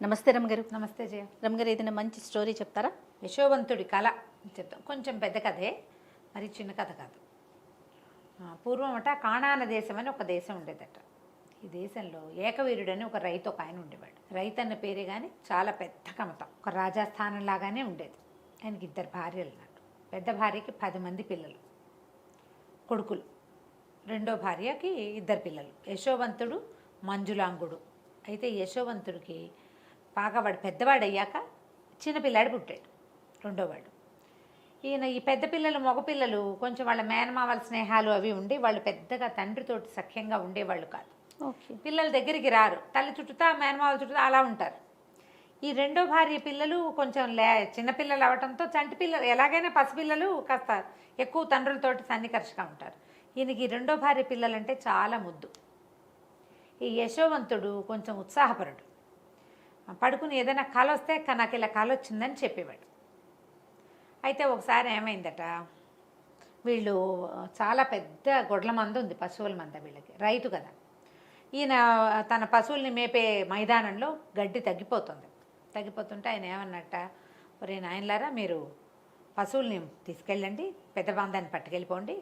నమస్తే రమగారు. నమస్తే జయ. రమగారు, ఏదైనా మంచి స్టోరీ చెప్తారా? యశోవంతుడి కళ చెప్తాం. కొంచెం పెద్ద కథే, మరి చిన్న కథ కాదు. పూర్వం కాణాన దేశం అని ఒక దేశం ఉండేదట. ఈ దేశంలో ఏకవీరుడని ఒక రైతు ఒక ఆయన ఉండేవాడు. రైతు అన్న పేరే కానీ చాలా పెద్ద కమతం, ఒక రాజస్థానం లాగానే ఉండేది. ఆయనకి 2 భార్యలు అన్నట్టు. పెద్ద భార్యకి 10 మంది పిల్లలు, కొడుకులు. రెండో భార్యకి 2 పిల్లలు, యశోవంతుడు మంజులాంగుడు. అయితే యశోవంతుడికి బాగా వాడు పెద్దవాడు అయ్యాక చిన్నపిల్లాడు పుట్టాడు, రెండోవాడు. ఈయన ఈ పెద్ద పిల్లలు మగపిల్లలు కొంచెం వాళ్ళ మేనమావల స్నేహాలు అవి ఉండి వాళ్ళు పెద్దగా తండ్రితోటి సఖ్యంగా ఉండేవాళ్ళు కాదు. పిల్లల దగ్గరికి రారు, తల్లి చుట్టూతా మేనమావల చుట్టూ అలా ఉంటారు. ఈ రెండో భార్య పిల్లలు కొంచెం చిన్నపిల్లలు అవడంతో చంటి పిల్లలు ఎలాగైనా పసిపిల్లలు కాస్త ఎక్కువ తండ్రులతోటి సన్నికర్షగా ఉంటారు. ఈయనకి రెండో భార్య పిల్లలంటే చాలా ముద్దు. ఈ యశోవంతుడు కొంచెం ఉత్సాహపరుడు. పడుకుని ఏదైనా కళ వస్తే నాకు ఇలా కళ వచ్చిందని చెప్పేవాడు. అయితే ఒకసారి ఏమైందట, వీళ్ళు చాలా పెద్ద గొడ్ల మంద ఉంది, పశువుల మంద. వీళ్ళకి రైతు కదా. ఈయన తన పశువుల్ని మేపే మైదానంలో గడ్డి తగ్గిపోతుంటే ఆయన ఏమన్నట్ట, ఒరే నాయనలారా, మీరు పశువుల్ని తీసుకెళ్ళండి, పెద్ద మందాన్ని పట్టుకెళ్ళిపోండి,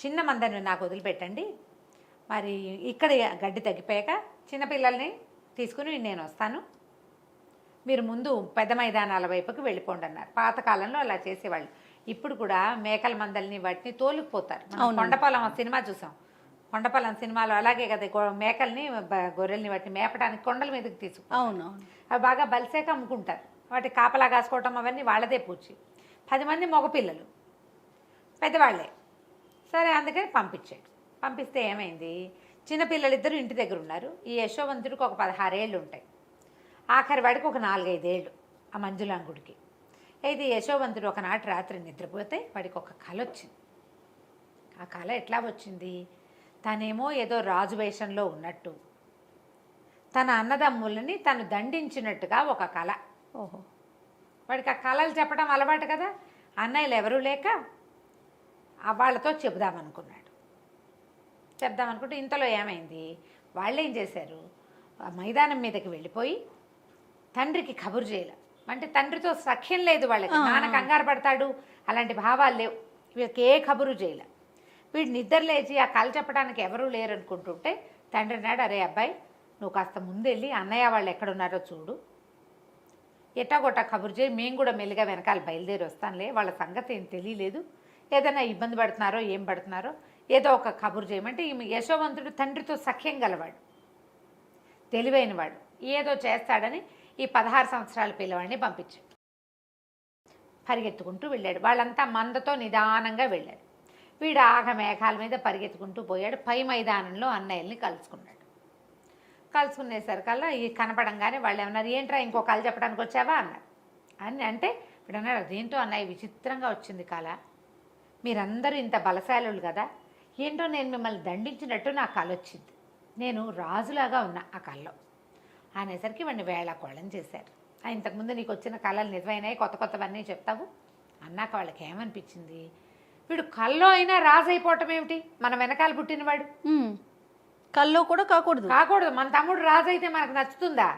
చిన్న మందాన్ని నాకు వదిలిపెట్టండి, మరి ఇక్కడ గడ్డి తగ్గిపోయాక చిన్నపిల్లల్ని తీసుకుని నేను వస్తాను, మీరు ముందు పెద్ద మైదానాల వైపుకి వెళ్ళిపోండి అన్నారు. పాతకాలంలో అలా చేసేవాళ్ళు. ఇప్పుడు కూడా మేకల మందల్ని వాటిని తోలుకుపోతారు. కొండపాలెం సినిమా చూసాం. కొండపాలెం సినిమాలో అలాగే కదా, మేకల్ని గొర్రెల్ని వాటిని మేపడానికి కొండల మీదకి తీసుకుంటారు. అవి బాగా బలిసాక అమ్ముకుంటారు. వాటి కాపలా కాసుకోవటం అవన్నీ వాళ్ళదే పూచి. 10 మంది మగపిల్లలు పెద్దవాళ్లే. సరే, అందుకని పంపిస్తే ఏమైంది, చిన్నపిల్లలిద్దరూ ఇంటి దగ్గర ఉన్నారు. ఈ యశోవంతుడికి ఒక 16 ఏళ్ళు ఉంటాయి, ఆఖరి వాడికి ఒక 4-5 ఏళ్ళు ఆ మంజులాంగుడికి. అయితే యశోవంతుడు ఒకనాటి రాత్రి నిద్రపోతే వాడికి ఒక కళ వచ్చింది. ఆ కళ ఎట్లా వచ్చింది, తనేమో ఏదో రాజు వేషంలో ఉన్నట్టు, తన అన్నదమ్ములని తను దండించినట్టుగా ఒక కళ. ఓహో. వాడికి ఆ కళలు చెప్పడం అలవాటు కదా. అన్నయ్యలు ఎవరూ లేక వాళ్ళతో చెప్దామనుకుంటే ఇంతలో ఏమైంది, వాళ్ళు ఏం చేశారు, మైదానం మీదకి వెళ్ళిపోయి తండ్రికి కబురు చేయాలి. అంటే తండ్రితో సఖ్యం లేదు వాళ్ళకి, నాన్న కంగారు పడతాడు, అలాంటి భావాలు లేవు. వీళ్ళకి ఏ కబురు చేయాలి. వీడు నిద్ర లేచి ఆ కళ చెప్పడానికి ఎవరూ లేరు అనుకుంటుంటే తండ్రి అన్నాడు, అరే అబ్బాయి, నువ్వు కాస్త ముందెళ్ళి అన్నయ్య వాళ్ళు ఎక్కడున్నారో చూడు, ఎట్టాగొట్టా కబురు చేయి, మేము కూడా మెల్లిగా వెనకాల బయలుదేరి వస్తానులే, వాళ్ళ సంగతి ఏం తెలియలేదు, ఏదైనా ఇబ్బంది పడుతున్నారో ఏం పడుతున్నారో ఏదో ఒక కబురు చేయమంటే. ఈ యశోవంతుడు తండ్రితో సఖ్యం గలవాడు, తెలివైనవాడు, ఏదో చేస్తాడని ఈ 16 సంవత్సరాల పిల్లవాడిని పంపించాడు. పరిగెత్తుకుంటూ వెళ్ళాడు. వాళ్ళంతా మందతో నిదానంగా వెళ్ళాడు. వీడు మేఘాల మీద పరిగెత్తుకుంటూ పోయాడు. పై మైదానంలో అన్నయ్యల్ని కలుసుకునేసరికల్లా ఈ కనపడంగానే వాళ్ళు ఏమన్నారు, ఏంట్రా ఇంకో కళ చెప్పడానికి వచ్చావా అన్నారు. అంటే ఇప్పుడు అన్నాడు, అదేంటో అన్నయ్య విచిత్రంగా వచ్చింది కళ, మీరందరూ ఇంత బలశాలులు కదా, ఏంటో నేను మిమ్మల్ని దండించినట్టు నాకు కళ వచ్చింది, నేను రాజులాగా ఉన్నా ఆ కళలో అనేసరికి వాడిని వేళాకోళం చేశారు. ఇంతకుముందు నీకు వచ్చిన కళలు నిజమైనాయి, కొత్తవన్నీ చెప్తావు అన్నాక వాళ్ళకి ఏమనిపించింది, వీడు కల్లో అయినా రాజు అయిపోవటం ఏమిటి, మన వెనకాల పుట్టినవాడు, కల్లో కూడా కాకూడదు. మన తమ్ముడు రాజు అయితే మనకు నచ్చుతుందా?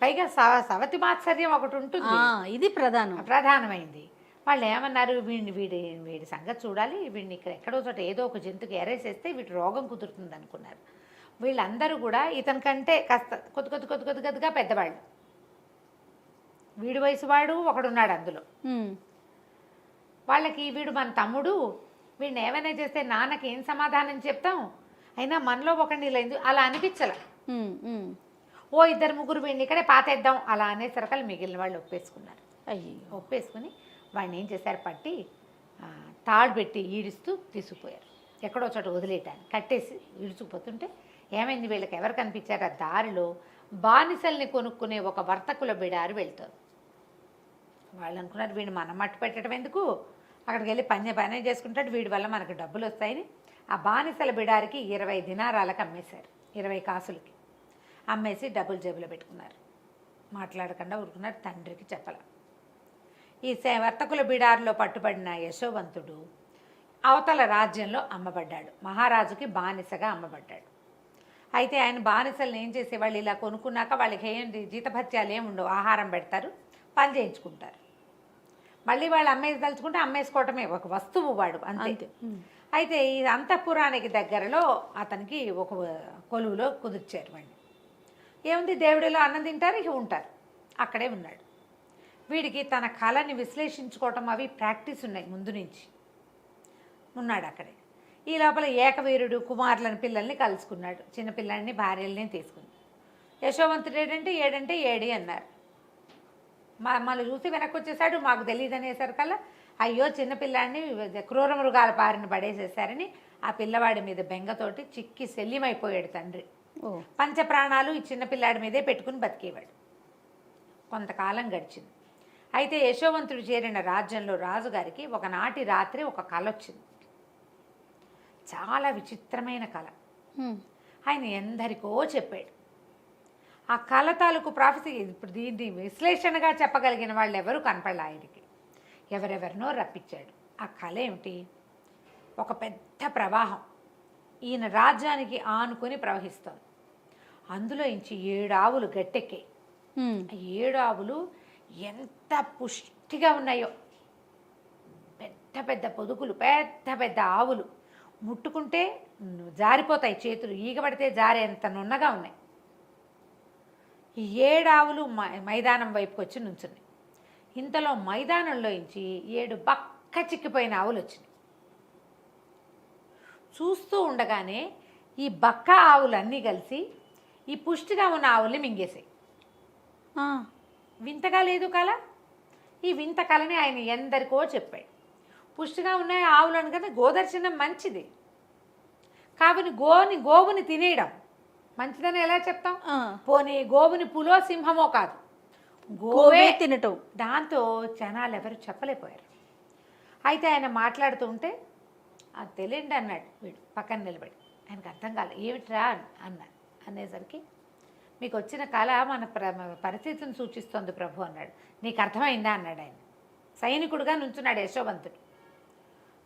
పైగా సవతి మాత్సర్యం ఒకటి ఉంటుంది, ఇది ప్రధానమైంది. వాళ్ళు ఏమన్నారు, వీడి సంగతి చూడాలి, వీడిని ఇక్కడ ఎక్కడో చోట ఏదో ఒక జంతువుకి ఎరేసేస్తే వీడి రోగం కుదురుతుంది అనుకున్నారు. వీళ్ళందరూ కూడా ఇతని కంటే కాస్త కొద్దిగా పెద్దవాళ్ళు. వీడి వయసు వాడు ఒకడున్నాడు అందులో. వాళ్ళకి వీడు మన తమ్ముడు, వీడిని ఏమైనా చేస్తే నాన్నకి ఏం సమాధానం చెప్తాం, అయినా మనలో ఒకడిని ఇలా అలా అనిపించలే. 2-3 వీడిని ఇక్కడే పాతేద్దాం అలా అనేసరికలు మిగిలిన వాళ్ళు ఒప్పేసుకున్నారు. ఒప్పేసుకుని వాడిని ఏం చేశారు, పట్టి తాడు పెట్టి ఈడుస్తూ తీసుకుపోయారు. ఎక్కడో చోట వదిలేయటాన్ని కట్టేసి ఈడుచుకుపోతుంటే ఏమైంది, వీళ్ళకి ఎవరు కనిపించారు, ఆ దారిలో బానిసల్ని కొనుక్కునే ఒక వర్తకుల బిడారు వెళ్తారు. వాళ్ళు అనుకున్నారు, వీడిని మనం మట్టు పెట్టడం ఎందుకు, అక్కడికి వెళ్ళి పని చేసుకుంటాడు, వీడి వల్ల మనకు డబ్బులు వస్తాయని ఆ బానిసల బిడారికి 20 దినారాలకు అమ్మేశారు. 20 కాసులకి అమ్మేసి డబ్బులు జేబులో పెట్టుకున్నారు. మాట్లాడకుండా ఊరుకున్నారు, తండ్రికి చెప్పాల. ఈ వర్తకుల బిడారులో పట్టుబడిన యశోవంతుడు అవతల రాజ్యంలో అమ్మబడ్డాడు, మహారాజుకి బానిసగా అమ్మబడ్డాడు. అయితే ఆయన బానిసలను ఏం చేసేవాళ్ళు, ఇలా కొనుక్కున్నాక వాళ్ళకి ఏంటి జీతభత్యాలు ఏమి ఉండవు, ఆహారం పెడతారు, పని చేయించుకుంటారు. మళ్ళీ వాళ్ళు అమ్మేదలుచుకుంటే అమ్మేసుకోవటమే, ఒక వస్తువు వాడు అంతే. అయితే ఈ అంతఃపురానికి దగ్గరలో అతనికి ఒక కొలువులో కుదిర్చారు వాడిని. ఏముంది, దేవుడిలో అన్నం తింటారు, ఇక ఉంటారు, అక్కడే ఉన్నాడు. వీడికి తన కళని విశ్లేషించుకోవటం అవి ప్రాక్టీస్ ఉన్నాయి ముందు నుంచి, ఉన్నాడు అక్కడే. ఈ లోపల ఏకవీరుడు కుమారులను పిల్లల్ని కలుసుకున్నాడు, చిన్నపిల్లాడిని భార్యల్ని తీసుకుని. యశోవంతుడు ఏడంటే ఏడి అన్నారు. మమ్మల్ని చూసి వెనక్కి వచ్చేసాడు, మాకు తెలియదు అనేసరికల్లా అయ్యో చిన్నపిల్లాడిని క్రూర మృగాల బారిన పడేసేసారని ఆ పిల్లవాడి మీద బెంగతోటి చిక్కి శల్యమైపోయాడు తండ్రి. పంచప్రాణాలు ఈ చిన్నపిల్లాడి మీదే పెట్టుకుని బతికేవాడు. కొంతకాలం గడిచింది. అయితే యశోవంతుడు చేరిన రాజ్యంలో రాజుగారికి ఒకనాటి రాత్రి ఒక కల వచ్చింది. చాలా విచిత్రమైన కళ. ఆయన ఎందరికో చెప్పాడు. ఆ కళ తాలూకు ప్రాఫెసీ ఇప్పుడు దీన్ని విశ్లేషణగా చెప్పగలిగిన వాళ్ళు ఎవరు కనపడలే ఆయనకి. ఎవరెవరినో రప్పించాడు. ఆ కళ ఏమిటి, ఒక పెద్ద ప్రవాహం ఈయన రాజ్యానికి ఆనుకొని ప్రవహిస్తుంది. అందులో ఇంచి 7 ఆవులు గట్టెక్కాయి. 7 ఆవులు ఎంత పుష్టిగా ఉన్నాయో, పెద్ద పెద్ద పొదుగులు, పెద్ద పెద్ద ఆవులు, ముట్టుకుంటే జారిపోతాయి చేతులు, ఈగబడితే జారేంత నున్నగా ఉన్నాయి. ఈ 7 ఆవులు మైదానం వైపుకి వచ్చి నుంచున్నాయి. ఇంతలో మైదానంలో నుంచి 7 బక్క చిక్కిపోయిన ఆవులు వచ్చినాయి. చూస్తూ ఉండగానే ఈ బక్క ఆవులన్నీ కలిసి ఈ పుష్టిగా ఉన్న ఆవుల్ని మింగేసాయి. వింతగా లేదు కళ. ఈ వింత కళని ఆయన ఎందరికో చెప్పాడు. పుష్టిగా ఉన్నాయి ఆవులు అనగానే గోదర్శనం మంచిది, కాబట్టి గోవుని తినేయడం మంచిదని ఎలా చెప్తాం? పోనీ గోవుని పులో సింహమో కాదు, గోవే తినటం. దాంతో జనాలు ఎవరు చెప్పలేకపోయారు. అయితే ఆయన మాట్లాడుతూ ఉంటే అది తెలియండి అన్నాడు వీడు పక్కన నిలబడి. ఆయనకు అర్థం కాలేదు. ఏమిట్రా అన్నాడు. అనేసరికి మీకు వచ్చిన కళ మన పరిస్థితిని సూచిస్తోంది ప్రభు అన్నాడు. నీకు అర్థమైందా అన్నాడు ఆయన. సైనికుడుగా నుంచున్నాడు యశోవంతుడు.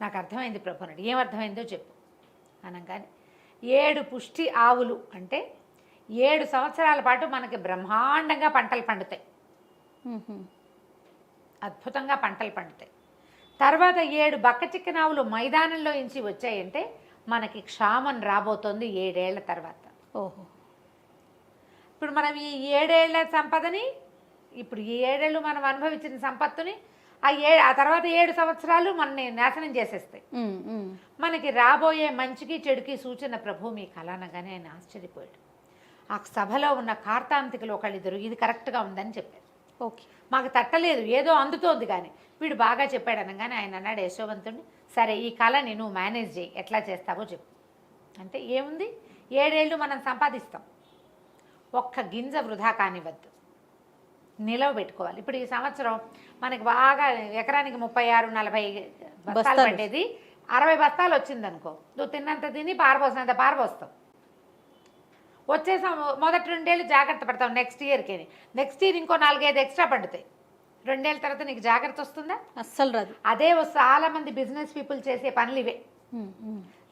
నాకు అర్థమైంది ప్రభు అన్నాడు. ఏమర్థమైందో చెప్పు అనగానే 7 పుష్టి ఆవులు అంటే 7 సంవత్సరాల పాటు మనకి బ్రహ్మాండంగా పంటలు పండుతాయి, అద్భుతంగా పంటలు పండుతాయి. తర్వాత 7 బక్క చిక్కిన ఆవులు మైదానంలో నుంచి వచ్చాయంటే మనకి క్షామం రాబోతోంది 7 ఏళ్ల తర్వాత. ఓహో, ఇప్పుడు మనం ఈ 7 ఏళ్ల సంపదని, ఇప్పుడు ఈ 7 ఏళ్ళు మనం అనుభవించిన సంపత్తుని ఆ తర్వాత 7 సంవత్సరాలు మనని నాశనం చేసేస్తాయి. మనకి రాబోయే మంచికి చెడుకి సూచన ప్రభు మీ కళ అనగానే ఆయన ఆశ్చర్యపోయాడు. ఆ సభలో ఉన్న కార్తాంతికులు ఒకళ్ళిద్దరు ఇది కరెక్ట్గా ఉందని చెప్పారు. ఓకే, మాకు తట్టలేదు, ఏదో అందుతోంది కానీ వీడు బాగా చెప్పాడు అనగానే ఆయన అన్నాడు యశోవంతుడిని, సరే ఈ కళని నువ్వు మేనేజ్ చేయి, ఎట్లా చేస్తావో చెప్పు. అంటే ఏముంది, 7 ఏళ్ళు మనం సంపాదిస్తాం, ఒక్క గింజ వృధా కానివ్వద్దు, నిలవ పెట్టుకోవాలి. ఇప్పుడు ఈ సంవత్సరం మనకి బాగా ఎకరానికి 36-40 బస్తాలు పట్టేది 60 బస్తాలు వచ్చిందనుకో, నువ్వు తిన్నంత తిని పారబోసినంత పారబోస్తావు. వచ్చే మొదటి 2 ఏళ్ళు జాగ్రత్త పడతావు, నెక్స్ట్ నెక్స్ట్ ఇయర్ ఇంకో 4-5 ఎక్స్ట్రా పండుతాయి. 2 ఏళ్ళ తర్వాత నీకు జాగ్రత్త వస్తుందా? అస్సలు రాదు. అదే చాలా మంది బిజినెస్ పీపుల్ చేసే పనులు ఇవే.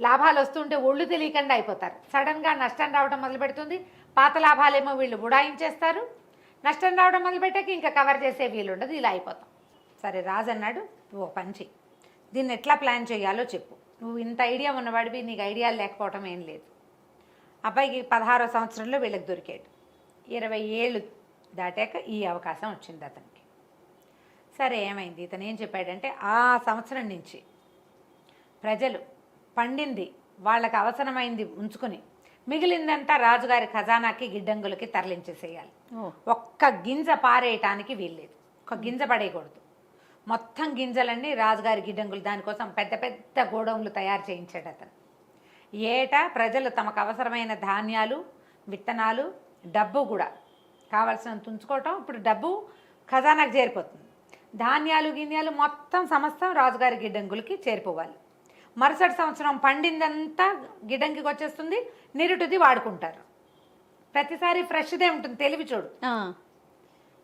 లాభాలు వస్తుంటే ఒళ్ళు తెలియకుండా అయిపోతారు, సడన్గా నష్టం రావడం మొదలు పెడుతుంది. పాత లాభాలేమో వీళ్ళు బుడాయించేస్తారు, నష్టం రావడం మొదలుపెట్టాక ఇంకా కవర్ చేసే వీలు ఉండదు, ఇలా అయిపోతాం. సరే రాజు అన్నాడు, ఓ పంచి దీన్ని ఎట్లా ప్లాన్ చేయాలో చెప్పు. నువ్వు ఇంత ఐడియా ఉన్నవాడివి, నీకు ఐడియాలు లేకపోవటం ఏం లేదు. అబ్బాయికి 16వ సంవత్సరంలో వీళ్ళకి దొరికాడు. 20 ఏళ్ళు దాటాక ఈ అవకాశం వచ్చింది అతనికి. సరే ఏమైంది, ఇతను ఏం చెప్పాడంటే ఆ సంవత్సరం నుంచి ప్రజలు పండింది వాళ్ళకి అవసరమైంది ఉంచుకొని మిగిలిందంతా రాజుగారి ఖజానాకి గిడ్డంగులకి తరలించేసేయాలి. ఒక్క గింజ పారేయటానికి వీల్లేదు, ఒక్క గింజ పడేయకూడదు. మొత్తం గింజలన్నీ రాజుగారి గిడ్డంగులు, దానికోసం పెద్ద పెద్ద గోడౌన్లు తయారు చేయించాడు అతను. ఏటా ప్రజలు తమకు అవసరమైన ధాన్యాలు, విత్తనాలు, డబ్బు కూడా కావాల్సినంత ఉంచుకోవటం. ఇప్పుడు డబ్బు ఖజానాకు చేరిపోతుంది, ధాన్యాలు గిన్యాలు మొత్తం సమస్తం రాజుగారి గిడ్డంగులకి చేరిపోవాలి. మరుసటి సంవత్సరం పండిందంతా గిడ్డంగికి వచ్చేస్తుంది, నిరుటిది వాడుకుంటారు. ప్రతిసారి ఫ్రెష్దే ఉంటుంది, తెలివి చూడు,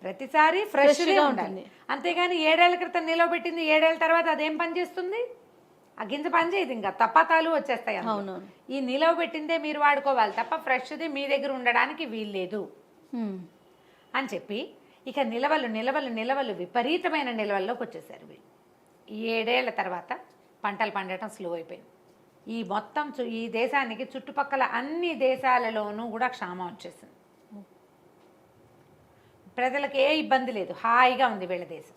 ప్రతిసారి ఫ్రెష్గా ఉంటుంది. అంతేగాని 7 ఏళ్ల క్రితం నిలవబెట్టింది 7 ఏళ్ల తర్వాత అదేం పని చేస్తుంది? ఆ గింజ పని చేయదు, ఇంకా తప్పతాలు వచ్చేస్తాయి అందులో. అవునవును. ఈ నిలవ పెట్టిందే మీరు వాడుకోవాలి తప్ప ఫ్రెష్ది మీ దగ్గర ఉండడానికి వీల్లేదు అని చెప్పి ఇక నిలవలు విపరీతమైన నిలవల్లోకి వచ్చేసారు వీళ్ళు. ఈ 7 ఏళ్ల తర్వాత పంటలు పండటం స్లో అయిపోయింది. ఈ మొత్తం ఈ దేశానికి చుట్టుపక్కల అన్ని దేశాలలోనూ కూడా క్షామం వచ్చేసింది. ప్రజలకు ఏ ఇబ్బంది లేదు, హాయిగా ఉంది వీళ్ళ దేశం.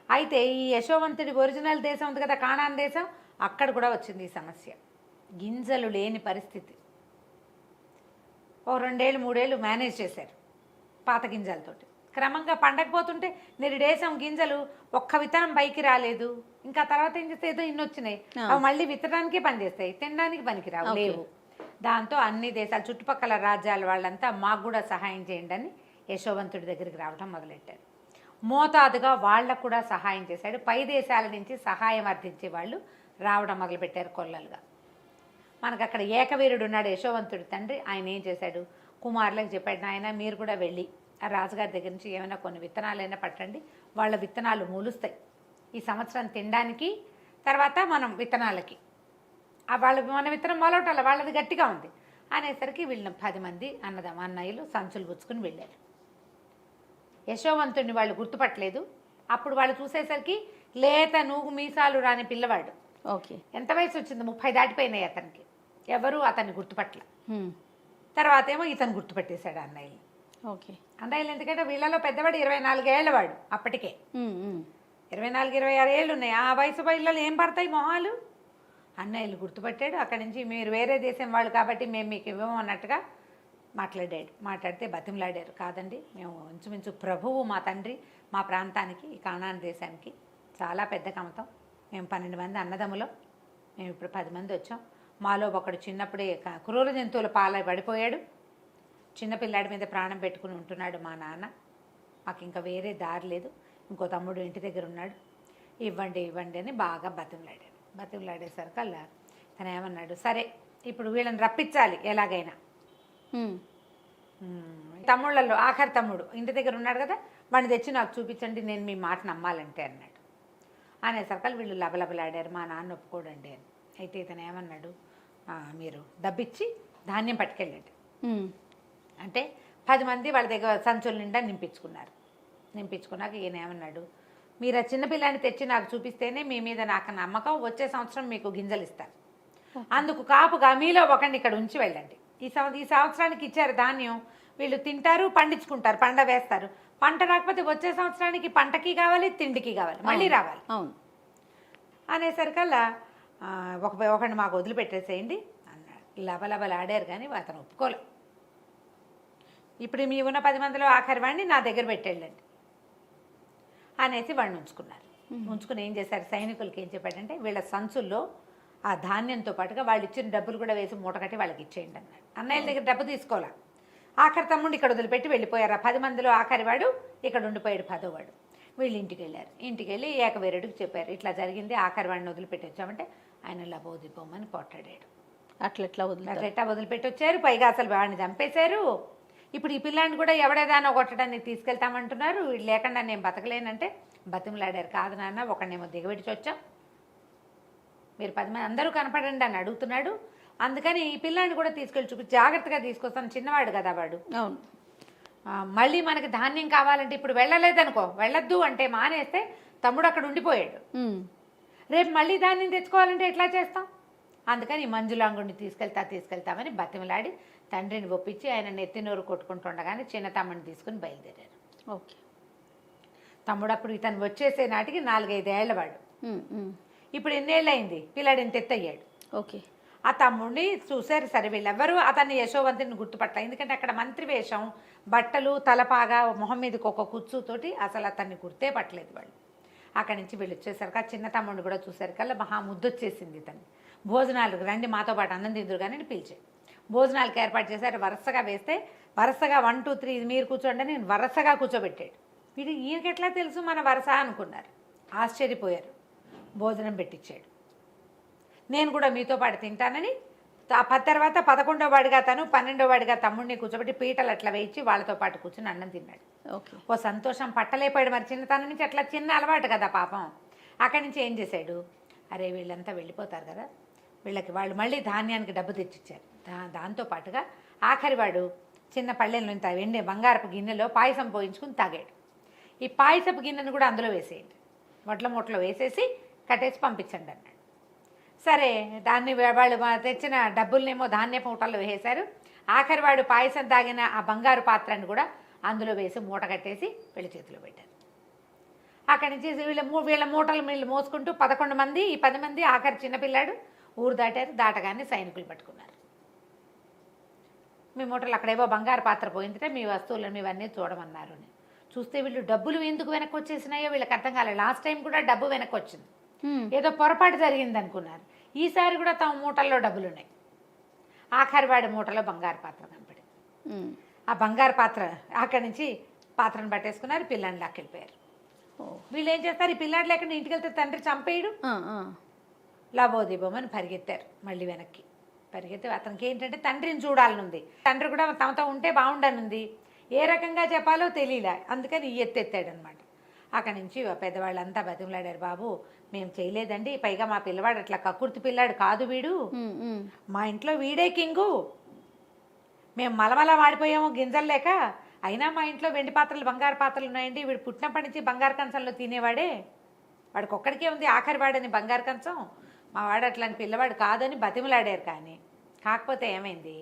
అయితే ఈ యశోవంతుడి ఒరిజినల్ దేశం ఉంది కదా, కానాన్ దేశం, అక్కడ కూడా వచ్చింది ఈ సమస్య. గింజలు లేని పరిస్థితి. ఓ 2 ఏళ్ళు 3 ఏళ్ళు మేనేజ్ చేశారు పాత గింజలతోటి. క్రమంగా పండకపోతుంటే నిరుడేశం గింజలు ఒక్క విత్తనం పైకి రాలేదు. ఇంకా తర్వాత ఏం చేస్తే ఏదో ఇన్ని వచ్చినాయి, అవి మళ్ళీ విత్తడానికే పనిచేస్తాయి, తినడానికి పనికిరావు, లేవు. దాంతో అన్ని దేశాలు చుట్టుపక్కల రాజ్యాల వాళ్ళంతా మాకు కూడా సహాయం చేయండి అని యశోవంతుడి దగ్గరికి రావడం మొదలెట్టారు. మోతాదుగా వాళ్ళకు కూడా సహాయం చేశాడు. పై దేశాల నుంచి సహాయం అర్థించే వాళ్ళు రావడం మొదలుపెట్టారు కొల్లలుగా. మనకు అక్కడ ఏకవీరుడు ఉన్నాడు యశోవంతుడి తండ్రి. ఆయన ఏం చేశాడు, కుమారులకు చెప్పాడు, నాయన మీరు కూడా వెళ్ళి ఆ రాజుగారి దగ్గర నుంచి ఏమైనా కొన్ని విత్తనాలైనా పట్టండి, వాళ్ళ విత్తనాలు మూలుస్తాయి ఈ సంవత్సరం తినడానికి, తర్వాత మనం విత్తనాలకి మన విత్తనం మొలవటాల వాళ్ళది గట్టిగా ఉంది అనేసరికి వీళ్ళని 10 మంది అన్నయ్యలు సంచులు గుచ్చుకుని వెళ్ళారు. యశోవంతుడిని వాళ్ళు గుర్తుపట్టలేదు. అప్పుడు వాళ్ళు చూసేసరికి లేత నూగు మీసాలు రాని పిల్లవాడు. ఓకే. ఎంత వయసు వచ్చింది, 30 దాటిపోయినాయి అతనికి. ఎవరు అతన్ని గుర్తుపట్టల. తర్వాత ఏమో ఇతను గుర్తుపట్టేశాడు అన్నయ్యలు. ఓకే. అన్నయ్యలు ఎందుకంటే వీళ్ళలో పెద్దవాడు 24 ఏళ్ళవాడు అప్పటికే. 24-26 ఏళ్ళు ఉన్నాయి. ఆ వయసు పిల్లలు ఏం పడతాయి మొహాలు. అన్నయ్యలు గుర్తుపట్టాడు. అక్కడి నుంచి మీరు వేరే దేశం వాళ్ళు కాబట్టి మేము మీకు ఇవ్వము అన్నట్టుగా మాట్లాడితే బతిమలాడారు. కాదండి, మేము ఇంచుమించు ప్రభువు మా తండ్రి మా ప్రాంతానికి, ఈ కానాన్ దేశానికి చాలా పెద్ద కమతం. మేము 12 మంది అన్నదమ్ములం, మేము ఇప్పుడు 10 మంది వచ్చాం. మాలో ఒకడు చిన్నప్పుడే క్రూర జంతువుల పాల పడిపోయాడు. చిన్నపిల్లాడి మీద ప్రాణం పెట్టుకుని ఉంటున్నాడు మా నాన్న. మాకు ఇంకా వేరే దారి లేదు. ఇంకో తమ్ముడు ఇంటి దగ్గర ఉన్నాడు, ఇవ్వండి అని బాగా బతిమలాడేసరికల్లా తను ఏమన్నాడు, సరే ఇప్పుడు వీళ్ళని రప్పించాలి ఎలాగైనా. తమ్ముళ్ళల్లో ఆఖరి తమ్ముడు ఇంటి దగ్గర ఉన్నాడు కదా, వాడిని తెచ్చి నాకు చూపించండి, నేను మీ మాట నమ్మాలంటే అన్నాడు. అనేసరికల్ వీళ్ళు లబలబలాడారు, మా నాన్న ఒప్పుకోడండి అని. అయితే ఇతను ఏమన్నాడు, మీరు డబ్బిచ్చి ధాన్యం పట్టుకెళ్ళండి అంటే 10 మంది వాళ్ళ దగ్గర సంచుల నిండా నింపించుకున్నాక ఈయన ఏమన్నాడు, మీరు ఆ చిన్నపిల్లాన్ని తెచ్చి నాకు చూపిస్తేనే మీ మీద నాకు నమ్మకం, వచ్చే సంవత్సరం మీకు గింజలు ఇస్తాను, అందుకు కాపుగా మీలో ఒకరిని ఇక్కడ ఉంచి వెళ్ళండి. ఈ సంవత్సరానికి ఇచ్చారు ధాన్యం, వీళ్ళు తింటారు, పండించుకుంటారు, పంట వేస్తారు. పంట రాకపోతే వచ్చే సంవత్సరానికి పంటకి కావాలి, తిండికి కావాలి, మళ్ళీ రావాలి. అవును అనేసరికల్లా ఒకరిని మాకు వదిలిపెట్టేసేయండి అన్నాడు. లబలబలాడారు కానీ అతను ఒప్పుకోలే. ఇప్పుడు మీ ఉన్న 10 మందిలో ఆఖరి వాడిని నా దగ్గర పెట్టేళ్ళండి అనేసి వాడిని ఉంచుకుని ఏం చేశారు, సైనికులకి ఏం చెప్పాడంటే వీళ్ళ సంచుల్లో ఆ ధాన్యంతో పాటుగా వాళ్ళు ఇచ్చిన డబ్బులు కూడా వేసి మూట కట్టి వాళ్ళకి ఇచ్చేయండి అన్నాడు. అన్నయ్యల దగ్గర డబ్బు తీసుకోవాలా. ఆఖరి తమ్ముడు ఇక్కడ వదిలిపెట్టి వెళ్ళిపోయారు. 10 మందిలో ఆఖరి వాడు ఇక్కడ ఉండిపోయాడు, 10వ వాడు. వీళ్ళు ఇంటికి వెళ్ళారు. ఇంటికి వెళ్ళి ఏకవీరుడికి చెప్పారు, ఇట్లా జరిగింది, ఆఖరి వాడిని వదిలిపెట్టి వచ్చామంటే ఆయన లబోదిపోమని పొట్టాడాడు. అట్లా వదిలిపెట్టి వచ్చారు, పైగా అసలు వాడిని చంపేశారు. ఇప్పుడు ఈ పిల్లాన్ని కూడా ఎవడేదానో కొట్టడానికి తీసుకెళ్తామంటున్నారు. వీడు లేకుండా నేను బతకలేనంటే బతిమలాడారు. కాదు నాన్న, ఒకడినేమో దిగబెట్టి వచ్చాం, మీరు 10 మంది అందరూ కనపడండి అని అడుగుతున్నాడు. అందుకని ఈ పిల్లాన్ని కూడా తీసుకెళ్ళి చూపించి జాగ్రత్తగా తీసుకొస్తాను, చిన్నవాడు కదా వాడు. అవును. మళ్ళీ మనకి ధాన్యం కావాలంటే ఇప్పుడు వెళ్ళలేదనుకో, వెళ్ళొద్దు అంటే మానేస్తే తమ్ముడు అక్కడ ఉండిపోయాడు. రేపు మళ్ళీ ధాన్యం తెచ్చుకోవాలంటే ఎట్లా చేస్తాం? అందుకని మంజులాంగుడిని తీసుకెళ్తామని బతిమలాడి తండ్రిని ఒప్పించి ఆయన నెత్తినోరు కొట్టుకుంటుండగానే చిన్న తమ్ముడిని తీసుకుని బయలుదేరారు. ఓకే. తమ్ముడు అప్పుడు ఇతను వచ్చేసే నాటికి 4-5 ఏళ్ళవాడు. ఇప్పుడు ఎన్నేళ్ళు అయింది, పిల్లాడు ఇంత ఎత్తయ్యాడు. ఓకే. ఆ తమ్ముడిని చూశారు. సరే వీళ్ళెవ్వరూ అతన్ని యశోవంతుని గుర్తుపట్ల, ఎందుకంటే అక్కడ మంత్రి వేషం, బట్టలు, తలపాగా, మొహం మీదకి ఒక కుచ్చుతోటి అసలు అతన్ని గుర్తే పట్టలేదు వాళ్ళు. అక్కడి నుంచి వీళ్ళు వచ్చేసరికి ఆ చిన్న తమ్ముడిని కూడా చూసరికల్లా మహా ముద్దొచ్చేసింది ఇతన్ని. భోజనాలకు రండి మాతో పాటు అన్నం తిందురు కానీ పిలిచే భోజనాలకు ఏర్పాటు చేశారు. వరుసగా వేస్తే వరుసగా 1, 2, 3 మీరు కూర్చోండి నేను వరుసగా కూర్చోబెట్టాడు. వీడు ఈయనకి ఎట్లా తెలుసు మన వరుస అనుకున్నారు, ఆశ్చర్యపోయారు. భోజనం పెట్టించాడు. నేను కూడా మీతో పాటు తింటానని తర్వాత 11వ వాడిగా తను 12వ వాడిగా తమ్ముడిని కూర్చోబెట్టి పీటలు అట్లా వేయించి వాళ్ళతో పాటు కూర్చొని అన్నం తిన్నాడు. ఓ సంతోషం పట్టలేపాడు. మరి చిన్నతనం నుంచి అట్లా చిన్న అలవాటు కదా పాపం. అక్కడి నుంచి ఏం చేశాడు, అరే వీళ్ళంతా వెళ్ళిపోతారు కదా, వాళ్ళు మళ్ళీ ధాన్యానికి డబ్బు తెచ్చిచ్చారు. దాంతో పాటుగా ఆఖరి వాడు చిన్న పళ్ళెంలో వెండి బంగారపు గిన్నెలో పాయసం పోయించుకుని తాగాడు. ఈ పాయసపు గిన్నెను కూడా అందులో వేసేయండి, వడ్ల మూటలో వేసేసి కట్టేసి పంపించండి అన్నాడు. సరే దాన్ని వాళ్ళు తెచ్చిన డబ్బులనేమో ధాన్యపు మూటల్లో వేసేశారు. ఆఖరి వాడు పాయసం తాగిన ఆ బంగారు పాత్రను కూడా అందులో వేసి మూట కట్టేసి వీళ్ళ చేతిలో పెట్టారు. అక్కడి నుంచి వీళ్ళ మూటలు వీళ్ళు మోసుకుంటూ 11 మంది, ఈ 10 మంది ఆఖరి చిన్నపిల్లాడు ఊరు దాటారు. దాటగానే సైనికులు పట్టుకున్నారు. మీ మూటలు అక్కడేవో బంగారు పాత్ర పోయిందంటే మీ వస్తువులను ఇవన్నీ చూడమన్నారు అని. చూస్తే వీళ్ళు డబ్బులు ఎందుకు వెనక్కి వచ్చేసినాయో వీళ్ళకి అర్థం కాలేదు. లాస్ట్ టైం కూడా డబ్బు వెనక్కి వచ్చింది, ఏదో పొరపాటు జరిగింది అనుకున్నారు. ఈసారి కూడా తమ మూటల్లో డబ్బులు ఉన్నాయి. ఆఖరి వాడి మూటలో బంగారు పాత్ర కనపడింది. ఆ బంగారు పాత్ర అక్కడి నుంచి పాత్రను పట్టేసుకున్నారు, పిల్లాన్ని లాక్కెళ్ళిపోయారు. వీళ్ళు ఏం చేస్తారు, ఈ పిల్లాడు లేకుండా ఇంటికి వెళ్తే తండ్రి చంపేయడు, లాభోదీపం అని పరిగెత్తారు. మళ్ళీ వెనక్కి పరిగెత్తి అతనికి ఏంటంటే తండ్రిని చూడాలనుంది, తండ్రి కూడా తమతో ఉంటే బాగుండనుంది, ఏ రకంగా చెప్పాలో తెలియలే, అందుకని ఎత్తెత్తాడనమాట. అక్కడి నుంచి పెద్దవాళ్ళంతా బతిమలాడారు, బాబు మేము చేయలేదండి, పైగా మా పిల్లవాడు అట్లా కక్కుర్తి పిల్లాడు కాదు, వీడు మా ఇంట్లో వీడే కింగు, మేము మలమల వాడిపోయాము గింజలు లేక, అయినా మా ఇంట్లో వెండి పాత్రలు బంగారు పాత్రలు ఉన్నాయండి, వీడు పుట్టినప్పటి నుంచి బంగారు కంచంలో తినేవాడే, వాడికి ఒక్కడికే ఉంది ఆఖరి వాడని బంగారు కంచం, మా వాడు అట్లాంటి పిల్లవాడు కాదని బతిమలాడారు. కానీ కాకపోతే ఏమైంది,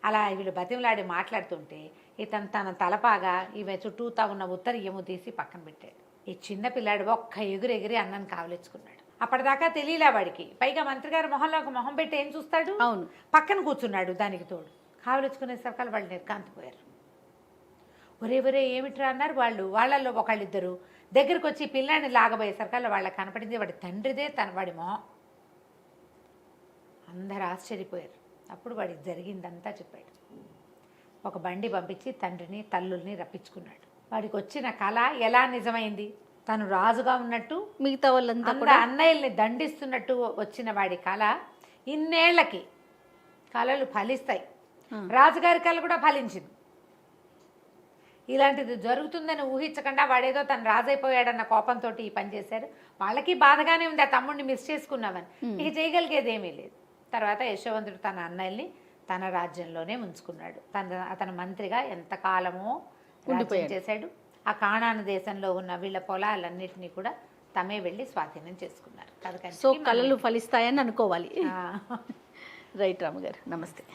అలా వీళ్ళు బతిమలాడి మాట్లాడుతుంటే ఇతను తన తలపాగా ఇవి చుట్టూతా ఉన్న ఉత్తరీయము తీసి పక్కన పెట్టాడు. ఈ చిన్న పిల్లాడు ఒక్క ఎగిరి అన్నను కావలించుకున్నాడు. అప్పటిదాకా తెలియలే వాడికి, పైగా మంత్రి గారు మొహంలో ఒక మొహం పెట్టి ఏం చూస్తాడు, అవును పక్కన కూర్చున్నాడు. దానికి తోడు కావలించుకునే సరకాలు వాళ్ళు నిర్కాంతిపోయారు. ఒరే ఏమిట్రా అన్నారు వాళ్ళల్లో ఒకళ్ళిద్దరు దగ్గరికి వచ్చి పిల్లాడిని లాగబోయే సరకాల్లో వాళ్ళకి కనపడింది వాడి తండ్రిదే, వాడి మొహం. అందరు ఆశ్చర్యపోయారు. అప్పుడు వాడికి జరిగిందంతా చెప్పాడు. ఒక బండి పంపించి తండ్రిని తల్లుల్ని రప్పించుకున్నాడు. వాడికి వచ్చిన కళ ఎలా నిజమైంది, తను రాజుగా ఉన్నట్టు మిగతా వాళ్ళంతా అన్నయ్యల్ని దండిస్తున్నట్టు వచ్చిన వాడి కళ ఇన్నేళ్లకి కళలు ఫలిస్తాయి. రాజుగారి కళ కూడా ఫలించింది. ఇలాంటిది జరుగుతుందని ఊహించకుండా వాడేదో తను రాజైపోయాడన్న కోపంతో ఈ పని చేశారు. వాళ్ళకి బాధగానే ఉంది, ఆ తమ్ముడిని మిస్ చేసుకున్నామని. ఇక చేయగలిగేది ఏమీ లేదు. తర్వాత యశోవంతుడు తన అన్నయ్యల్ని తన రాజ్యంలోనే ఉంచుకున్నాడు. అతను మంత్రిగా ఎంతకాలమో రాజ్యం చేశాడు. ఆ కానాను దేశంలో ఉన్న వీళ్ళ పొలాలన్నిటినీ కూడా తమే వెళ్ళి స్వాధీనం చేసుకున్నారు. సో కళలు ఫలిస్తాయని అనుకోవాలి. రైట్ రాము గారు, నమస్తే.